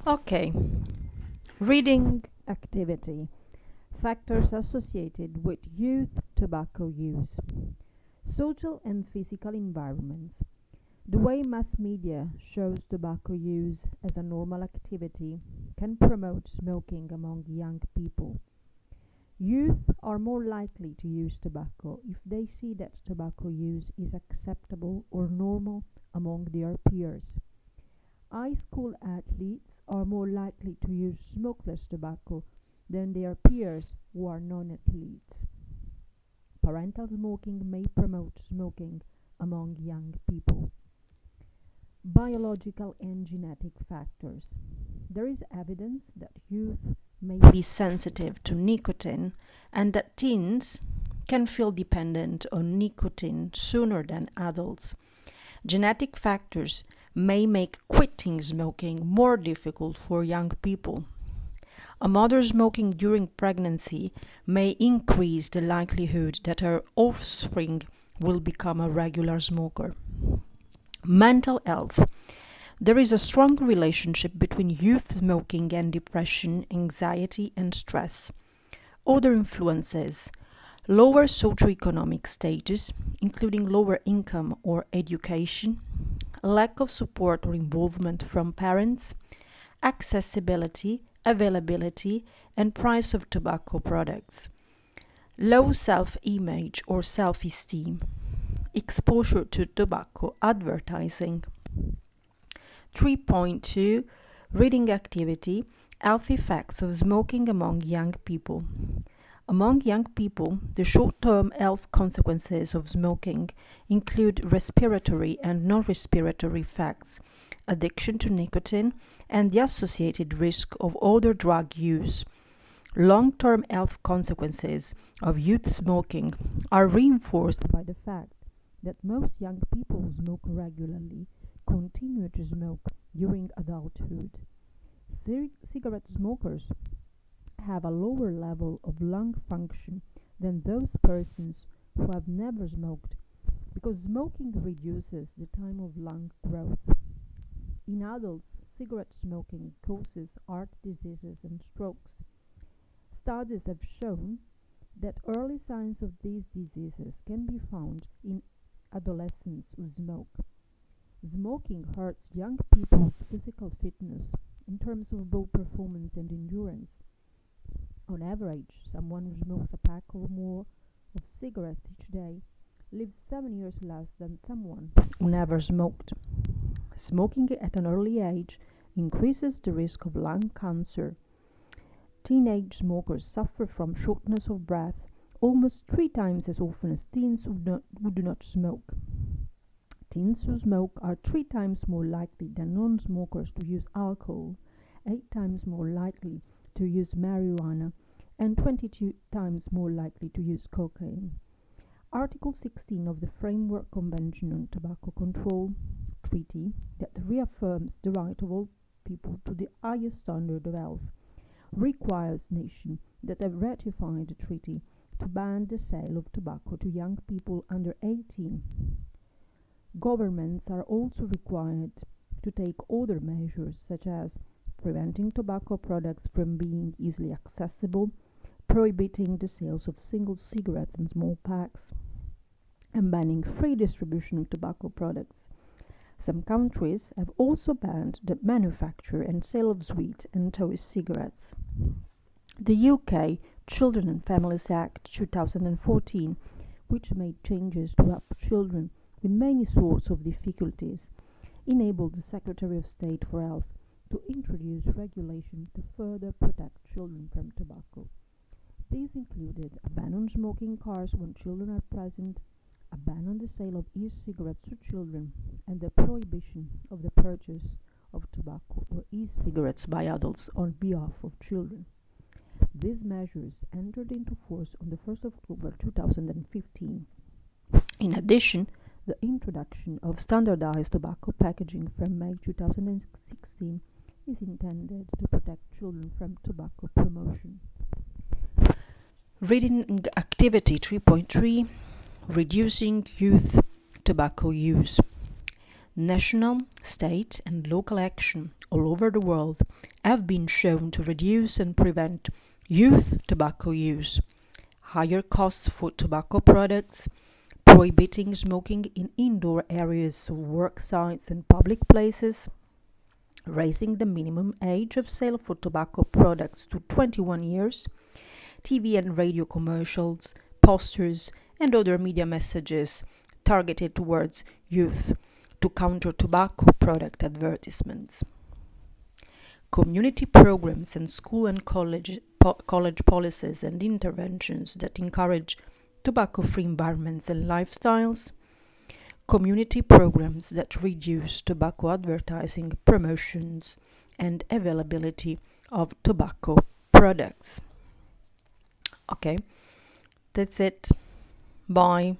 Okay, reading activity. Factors associated with youth tobacco use. Social and physical environments. The way mass media shows tobacco use as a normal activity can promote smoking among young people. Youth are more likely to use tobacco if they see that tobacco use is acceptable or normal among their peers. High school athletes are more likely to use smokeless tobacco than their peers who are non-athletes. Parental smoking may promote smoking among young people. Biological and genetic factors. There is evidence that youth may be sensitive to nicotine and that teens can feel dependent on nicotine sooner than adults. Genetic factors may make quitting smoking more difficult for young people. A mother smoking during pregnancy may increase the likelihood that her offspring will become a regular smoker. Mental health. There is a strong relationship between youth smoking and depression, anxiety, and stress. Other influences: lower socioeconomic status, including lower income or education, lack of support or involvement from parents, accessibility, availability, and price of tobacco products, low self-image or self-esteem, exposure to tobacco advertising. 3.2 Reading activity. Health effects of smoking among young people. Among young people, the short-term health consequences of smoking include respiratory and non-respiratory effects, addiction to nicotine, and the associated risk of other drug use. Long-term health consequences of youth smoking are reinforced by the fact that most young people who smoke regularly continue to smoke during adulthood. Cigarette smokers have a lower level of lung function than those persons who have never smoked because smoking reduces the time of lung growth. In adults, cigarette smoking causes heart diseases and strokes. Studies have shown that early signs of these diseases can be found in adolescents who smoke. Smoking hurts young people's physical fitness in terms of both performance and endurance. On average, someone who smokes a pack or more of cigarettes each day lives 7 years less than someone who never smoked. Smoking at an early age increases the risk of lung cancer. Teenage smokers suffer from shortness of breath almost 3 times as often as teens who do not smoke. Teens who smoke are 3 times more likely than non-smokers to use alcohol, 8 times more likely to use marijuana, and 22 times more likely to use cocaine. Article 16 of the Framework Convention on Tobacco Control Treaty, that reaffirms the right of all people to the highest standard of health, requires nations that have ratified the treaty to ban the sale of tobacco to young people under 18. Governments are also required to take other measures such as preventing tobacco products from being easily accessible, prohibiting the sales of single cigarettes in small packs, and banning free distribution of tobacco products. Some countries have also banned the manufacture and sale of sweet and toy cigarettes. The UK Children and Families Act 2014, which made changes to help children with many sorts of difficulties, enabled the Secretary of State for Health to introduce regulations to further protect children from tobacco. These included a ban on smoking cars when children are present, a ban on the sale of e-cigarettes to children, and the prohibition of the purchase of tobacco or e-cigarettes by adults on behalf of children. These measures entered into force on the 1st of October 2015. In addition, the introduction of standardized tobacco packaging from May 2016 is intended to protect children from tobacco promotion. Reading activity 3.3 Reducing youth tobacco use. National, state, and local action all over the world have been shown to reduce and prevent youth tobacco use, higher costs for tobacco products, prohibiting smoking in indoor areas of work sites and public places, raising the minimum age of sale for tobacco products to 21 years, TV and radio commercials, posters, and other media messages targeted towards youth to counter tobacco product advertisements. Community programs and school and college policies and interventions that encourage tobacco-free environments and lifestyles, community programs that reduce tobacco advertising, promotions, and availability of tobacco products. Okay, that's it. Bye.